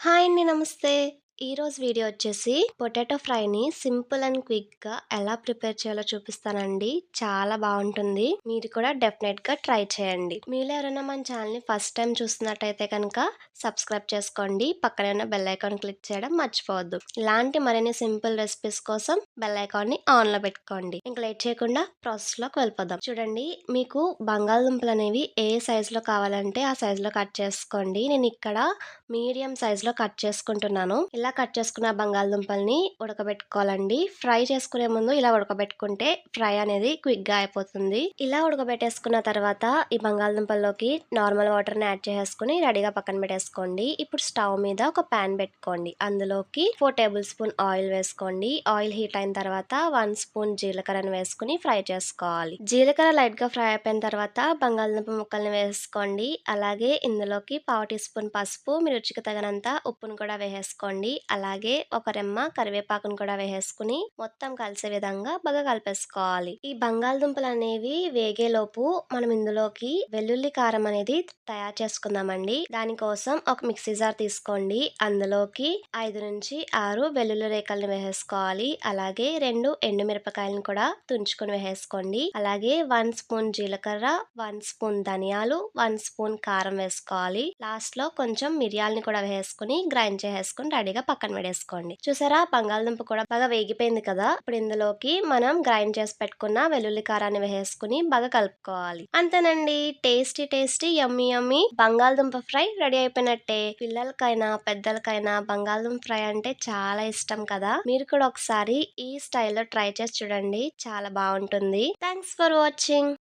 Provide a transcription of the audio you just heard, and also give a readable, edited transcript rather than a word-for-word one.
Hi అండి. నమస్తే. ఈరోజు వీడియో వచ్చేసి పొటాటో ఫ్రైని సింపుల్ అండ్ క్విక్‌గా ఎలా ప్రిపేర్ చేయాలో చూపిస్తానండి. చాలా బావుంటుంది. మీరు కూడా డెఫినెట్‌గా ట్రై చేయండి. మీలో ఎవరైనా మన ఛానల్‌ని ఫస్ట్ టైమ్ చూస్తున్నట్టయితే కనుక సబ్స్క్రైబ్ చేసుకోండి. పక్కనే ఉన్న బెల్ ఐకాన్ క్లిక్ చేయడం మర్చిపోవద్దు. ఇలాంటి మరిన్ని సింపుల్ రెసిపీస్ కోసం బెల్ ఐకాన్‌ని ఆన్‌లో పెట్టుకోండి. ఇంక లేట్ చేయకుండా ప్రాసెస్‌లోకి వెళ్ళిపోదాం. చూడండి, మీకు బంగాళదుంపలనేవి ఏ సైజులో కావాలంటే ఆ సైజులో కట్ చేసుకోండి. నేను ఇక్కడ మీడియం సైజులో కట్ చేసుకుంటున్నాను. ఇలా కట్ చేసుకున్న బంగాళదుంపల్ని ఉడకబెట్టుకోవాలండి. ఫ్రై చేసుకునే ముందు ఇలా ఉడకబెట్టుకుంటే ఫ్రై అనేది క్విక్‌గా అయిపోతుంది. ఇలా ఉడకబెట్టేసుకున్న తర్వాత ఈ బంగాళదుంపల్లోకి నార్మల్ వాటర్‌ని యాడ్ చేసేసుకొని రెడీగా పక్కన పెట్టేసుకోండి. ఇప్పుడు స్టవ్ మీద ఒక పాన్ పెట్టుకోండి. అందులోకి 4 టేబుల్ స్పూన్ ఆయిల్ వేసుకోండి. ఆయిల్ హీట్ అయిన తర్వాత 1 స్పూన్ జీలకర్రను వేసుకొని ఫ్రై చేసుకోవాలి. జీలకర్ర లైట్‌గా ఫ్రై అయిపోయిన తర్వాత బంగాళదుంప ముక్కల్ని వేసుకోండి. అలాగే ఇందులోకి పావు టీ స్పూన్ పసుపు, మీ రుచికి తగినంత ఉప్పును కూడా వేసేసుకోండి. అలాగే ఒక రెమ్మ కరివేపాకును కూడా వేసేసుకుని మొత్తం కలిసే విధంగా బాగా కలిపేసుకోవాలి. ఈ బంగాళదుంపలు అనేవి వేగేలోపు మనం ఇందులోకి వెల్లుల్లి కారం అనేది తయారు చేసుకుందామండి. దానికోసం ఒక మిక్సీ జార్ తీసుకోండి. అందులోకి 5 నుంచి 6 వెల్లుల్లి రేకల్ని వేసేసుకోవాలి. అలాగే 2 ఎండుమిరపకాయలను కూడా తుంచుకొని వేసేసుకోండి. అలాగే 1 స్పూన్ జీలకర్ర, 1 స్పూన్ ధనియాలు, 1 స్పూన్ కారం వేసుకోవాలి. లాస్ట్ లో కొంచెం మిరియాలని కూడా వేసుకుని గ్రైండ్ చేసేసుకుని రెడీగా పక్కన పెట్టేసుకోండి. చూసారా, బంగాళదుంప కూడా బాగా వేగిపోయింది కదా. ఇప్పుడు ఇందులోకి మనం గ్రైండ్ చేసి పెట్టుకున్న వెల్లుల్లి కారాన్ని వేసుకుని బాగా కలుపుకోవాలి. అంతేనండి, టేస్టీ టేస్టీ యమ్మీ యమ్మీ బంగాళదుంప ఫ్రై రెడీ అయిపోయినట్టే. పిల్లలకైనా పెద్దలకైనా బంగాళదుంప ఫ్రై అంటే చాలా ఇష్టం కదా. మీరు కూడా ఒకసారి ఈ స్టైల్లో ట్రై చేసి చూడండి, చాలా బాగుంటుంది. Thanks for watching.